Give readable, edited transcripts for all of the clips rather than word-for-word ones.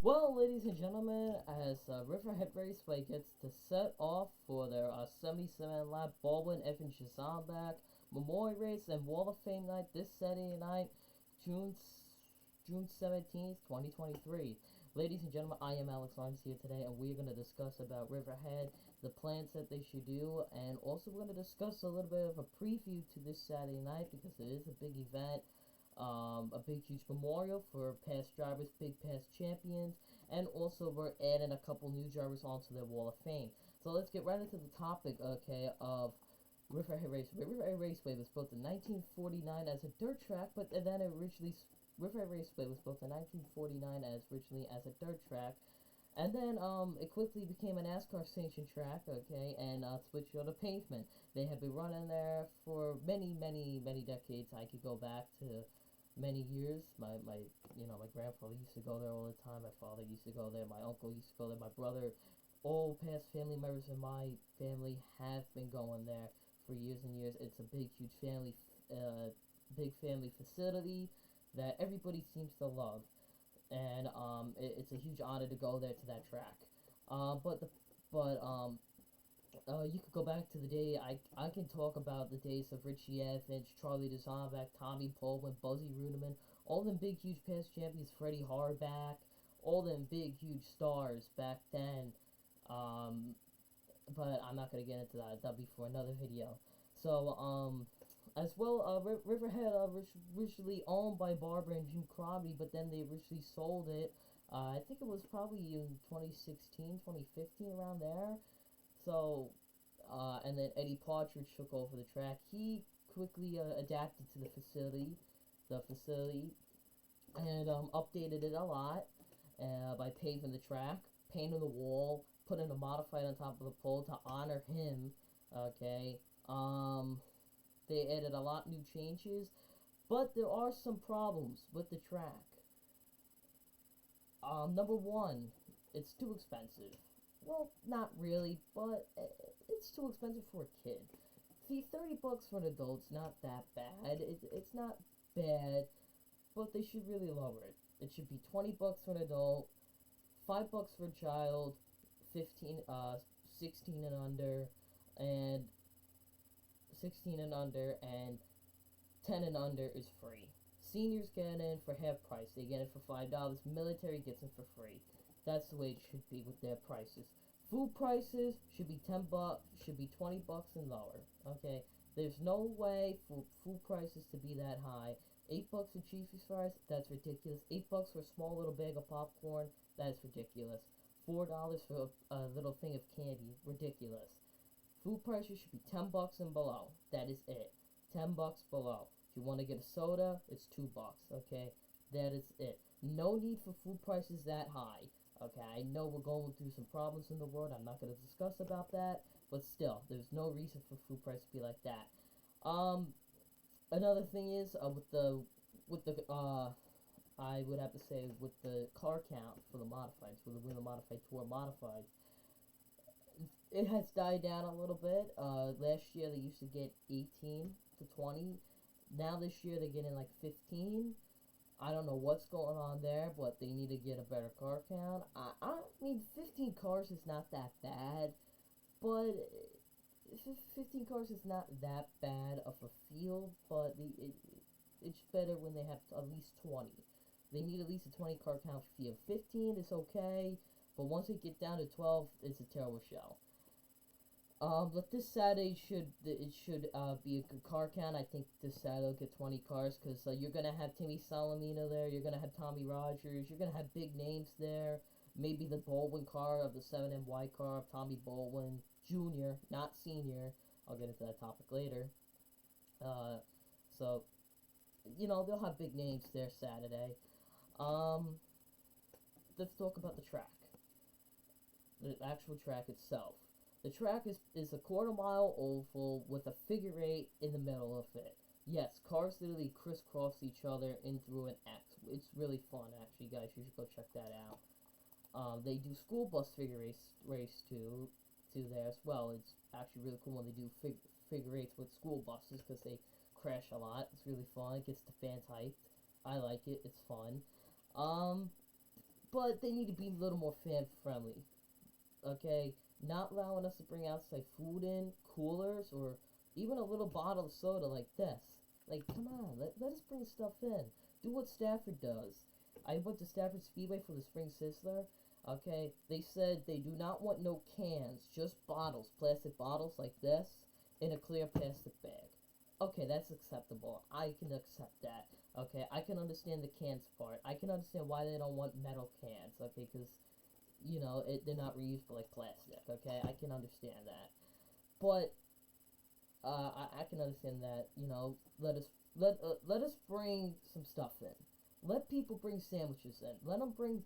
Well, ladies and gentlemen, as Riverhead Raceway gets to set off for their 77 lap Baldwin Evans Shazamback Memorial Race and Wall of Fame night this Saturday night, June June 17th, 2023. Ladies and gentlemen, I am Alex Arms here today, and we're going to discuss about Riverhead, the plans that they should do, and also we're going to discuss a little bit of a preview to this Saturday night because it is a big event, a big huge memorial for past drivers, big past champions, and also we're adding a couple new drivers onto their Wall of Fame. So let's get right into the topic, okay, of Riverhead Raceway. Riverhead Raceway was built in 1949 as a dirt track, but then Riverhead Raceway was built in 1949 as originally as a dirt track, and then it quickly became a NASCAR sanctioned track, okay, and switched on to pavement. They have been running there for many decades. I could go back to many years. My grandfather used to go there all the time. My father used to go there. My uncle used to go there. My brother, all past family members in my family have been going there for years and years. It's a big family facility that everybody seems to love, and it's a huge honor to go there to that track. But the but You could go back to the day. I can talk about the days of Richie Evans, Charlie DeZonback, Tommy Baldwin, Buzzy Ruderman, all them big huge past champions, Freddie Harback, all them big huge stars back then. Um, but I'm not gonna get into that. That'll be for another video. So as well, Riverhead originally owned by Barbara and Jim Crombie, but then they originally sold it. I think it was probably in 2016, 2015, around there. So, and then Eddie Partridge took over the track. He quickly adapted to the facility, and updated it a lot by paving the track, painting the wall, putting a modified on top of the pole to honor him. Okay, they added a lot new changes, but there are some problems with the track. Number one, it's too expensive. Well, not really, but it's too expensive for a kid. See, $30 for an adult's not that bad. It's not bad, but they should really lower it. It should be $20 for an adult, $5 for a child, 16 and under, and 16 and under, and 10 and under is free. Seniors get in for half price. They get it for $5. Military gets it for free. That's the way it should be with their prices. Food prices should be $10, should be $20 and lower. Okay, there's no way for food prices to be that high. $8 for cheese fries, that's ridiculous. $8 for a small little bag of popcorn, that's ridiculous. $4 for a little thing of candy, ridiculous. Food prices should be $10 and below. That is it. $10 below. If you want to get a soda, it's $2. Okay, that is it. No need for food prices that high. Okay, I know we're going through some problems in the world. I'm not going to discuss about that, but still, there's no reason for food price to be like that. Um, Another thing is I would have to say with the car count for the modifieds, for the Winter Modified Tour modified, it has died down a little bit. Last year they used to get 18 to 20. Now this year they're getting like 15. I don't know what's going on there, but they need to get a better car count. I mean, 15 cars is not that bad, but 15 cars is not that bad of a field, but it's better when they have at least 20. They need at least a 20 car count field. 15 is okay, but once it get down to 12, it's a terrible show. But this Saturday should be a good car count. I think this Saturday will get 20 cars because you're gonna have Timmy Solomino there. You're gonna have Tommy Rogers. You're gonna have big names there. Maybe the Baldwin car of the 7NY car of Tommy Baldwin Jr., not Senior. I'll get into that topic later. Uh, so they'll have big names there Saturday. Um, let's talk about the track, the actual track itself. The track is a quarter-mile oval with a figure eight in the middle of it. Yes, cars literally crisscross each other in through an X. It's really fun, actually, guys. You should go check that out. They do school bus race too there as well. It's actually really cool when they do figure eights with school buses because they crash a lot. It's really fun. It gets the fans hyped. I like it. It's fun. Um, but they need to be a little more fan friendly. Okay, not allowing us to bring outside food in, coolers, or even a little bottle of soda like this. Like, come on, let us bring stuff in. Do what Stafford does. I went to Stafford Speedway for the Spring Sizzler. Okay, they said they do not want no cans, just bottles, plastic bottles like this, in a clear plastic bag. Okay, that's acceptable. I can accept that. Okay, I can understand the cans part. I can understand why they don't want metal cans. Okay, because they're not reusable like plastic. Okay, I can understand that. But I can understand that. Let us bring some stuff in. Let people bring sandwiches in. Let them bring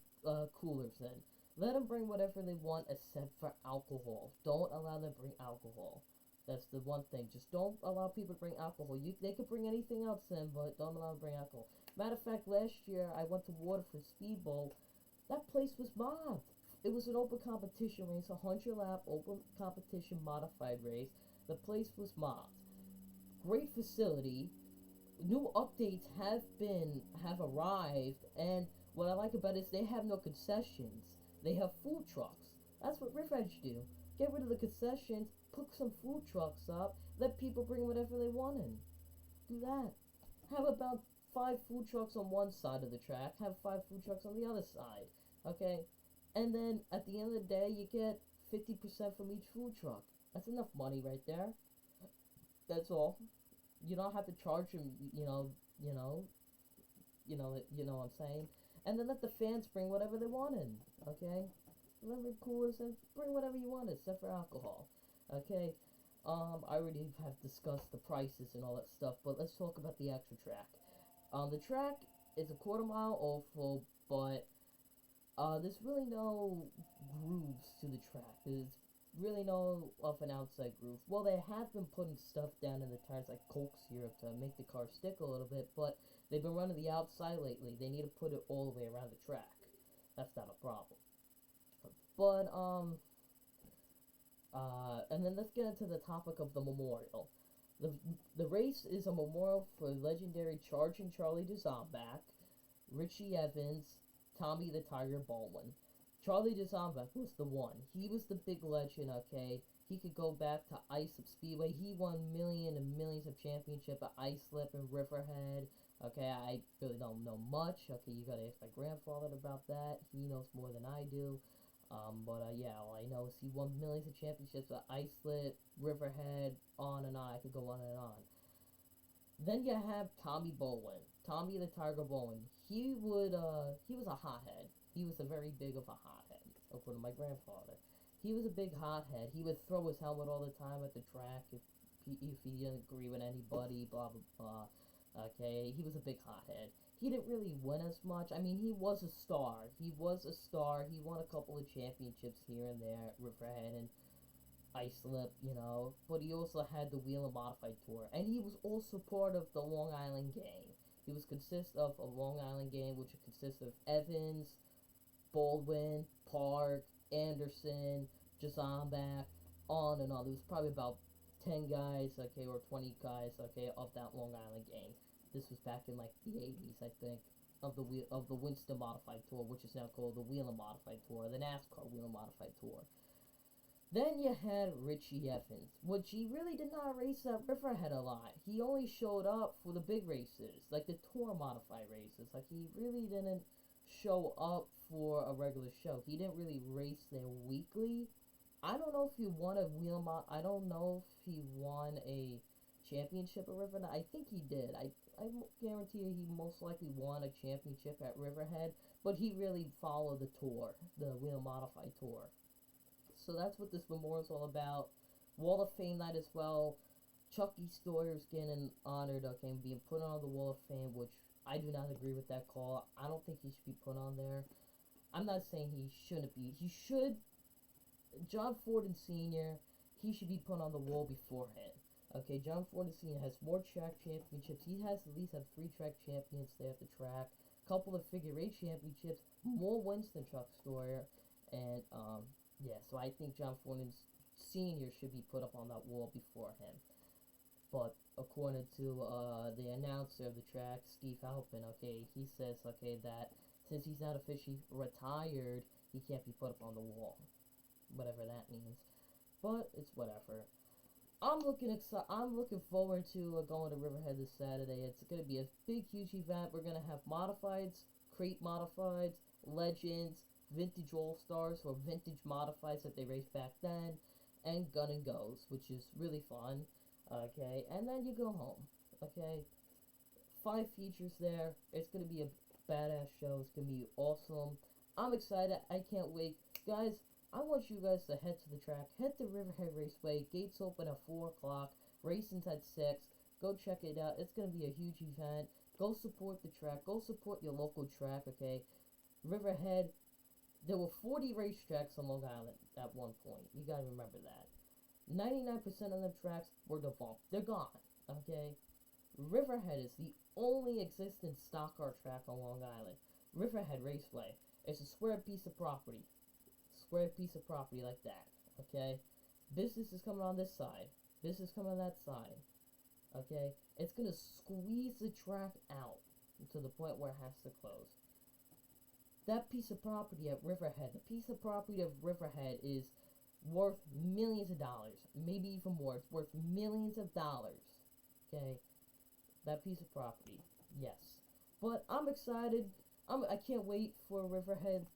coolers in. Let them bring whatever they want except for alcohol. Don't allow them to bring alcohol. That's the one thing. Just don't allow people to bring alcohol. They could bring anything else in, but don't allow them to bring alcohol. Matter of fact, last year I went to Waterford Speedbowl. That place was mobbed. It was an open competition race, a 100-lap open competition modified race. The place was mobbed. Great facility. New updates have arrived, and what I like about it is they have no concessions. They have food trucks. That's what Riverhead should do. Get rid of the concessions, put some food trucks up, let people bring whatever they want in. Do that. Have about 5 food trucks on one side of the track, have 5 food trucks on the other side. Okay? And then at the end of the day, you get 50% from each food truck. That's enough money right there. That's all. You don't have to charge them, what I'm saying. And then let the fans bring whatever they want in, okay? Whatever coolers and bring whatever you want except for alcohol, okay? I already have discussed the prices and all that stuff, but let's talk about the actual track. The track is a quarter-mile oval, but there's really no grooves to the track. There's really no of an outside groove. Well, they have been putting stuff down in the tires like Coke syrup to make the car stick a little bit, but they've been running the outside lately. They need to put it all the way around the track. That's not a problem. But, and then let's get into the topic of the memorial. The race is a memorial for legendary Charging Charlie DeZombach, Richie Evans, Tommy the Tiger Baldwin. Charlie DeZombach was the one. He was the big legend, okay? He could go back to Islip Speedway. He won millions and millions of championships at Islip and Riverhead. Okay, I really don't know much. Okay, you gotta ask my grandfather about that. He knows more than I do. Yeah, all I know is he won millions of championships at Islip, Riverhead, on and on. I could go on and on. Then you have Tommy Baldwin. Tommy the Tiger Baldwin. He was a hothead. He was a very big of a hothead, according to my grandfather. He was a big hothead. He would throw his helmet all the time at the track if he didn't agree with anybody, blah, blah, blah. Okay, he was a big hothead. He didn't really win as much. I mean, he was a star. He was a star. He won a couple of championships here and there at Riverhead and Islip, But he also had the Wheel and Modified Tour. And he was also part of the Long Island gang. He was consist of a Long Island gang, which consists of Evans, Baldwin, Park, Anderson, Jazombach, on and on. There was probably about 10 guys, okay, or 20 guys, okay, of that Long Island gang. This was back in like the 80s, I think, of the Winston Modified Tour, which is now called the Wheel and Modified Tour, the NASCAR Wheel and Modified Tour. Then you had Richie Evans, which he really did not race at Riverhead a lot. He only showed up for the big races, like the Tour Modified races. Like, he really didn't show up for a regular show. He didn't really race there weekly. I don't know if he won a I don't know if he won a championship at Riverhead. I think he did. I guarantee you he most likely won a championship at Riverhead, but he really followed the tour, the Wheel Modified Tour. So that's what this memorial's all about. Wall of Fame night as well. Chucky Sawyer's getting honored, okay, and being put on the Wall of Fame, which I do not agree with that call. I don't think he should be put on there. I'm not saying he shouldn't be. He should. John Forden Sr., he should be put on the wall beforehand. Okay, John Forden Sr. has more track championships. He has at least had 3 track champions there at the track. Couple of figure 8 championships. More wins than Chuck Sawyer. And, yeah, so I think John Forden Sr. should be put up on that wall before him. But according to the announcer of the track, Steve Halpin, okay, he says, okay, that Since he's not officially retired, he can't be put up on the wall, whatever that means. But it's whatever. I'm looking forward to going to Riverhead this Saturday. It's gonna be a big, huge event. We're gonna have modifieds, crate modifieds, legends, vintage all stars or vintage modifieds that they raced back then, and gun and goes, which is really fun. Okay, and then you go home. Okay, 5 features there. It's gonna be a badass show. It's gonna be awesome. I'm excited. I can't wait, guys. I want you guys to head to the track. Head to Riverhead Raceway. Gates open at 4 o'clock. Racing's at 6. Go check it out. It's gonna be a huge event. Go support the track. Go support your local track. Okay, Riverhead. There were 40 racetracks on Long Island at one point. You gotta remember that. 99% of the tracks were defunct. They're gone. Okay. Riverhead is the only existing stock car track on Long Island. Riverhead Raceway. It's a square piece of property. Square piece of property like that. Okay? Business is coming on this side. Business coming on that side. Okay? It's gonna squeeze the track out to the point where it has to close. That piece of property at Riverhead, the piece of property of Riverhead is worth millions of dollars. Maybe even more. It's worth millions of dollars. Okay? That piece of property. Yes. But I'm excited. I can't wait for Riverhead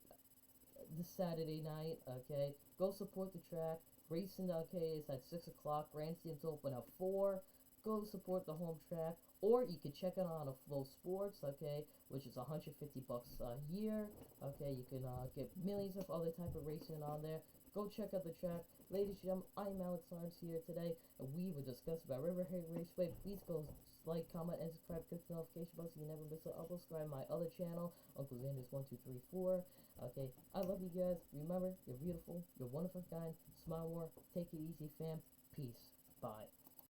this Saturday night. Okay? Go support the track. Racing, okay, is at 6 o'clock. Grandstand's open at 4. Go support the home track. Or you can check it on a Flow Sports, okay, which is $150 a year. Okay, you can get millions of other type of racing on there. Go check out the track. Ladies and gentlemen, I'm Alex Lawrence here today, and we will discuss about Riverhead Raceway. Please go like, comment, and subscribe, click the notification bell so you never miss it. I'll subscribe to my other channel, Uncle Xander's1234. Okay, I love you guys. Remember, you're beautiful, you're wonderful, kind, smile more, take it easy, fam. Peace. Bye.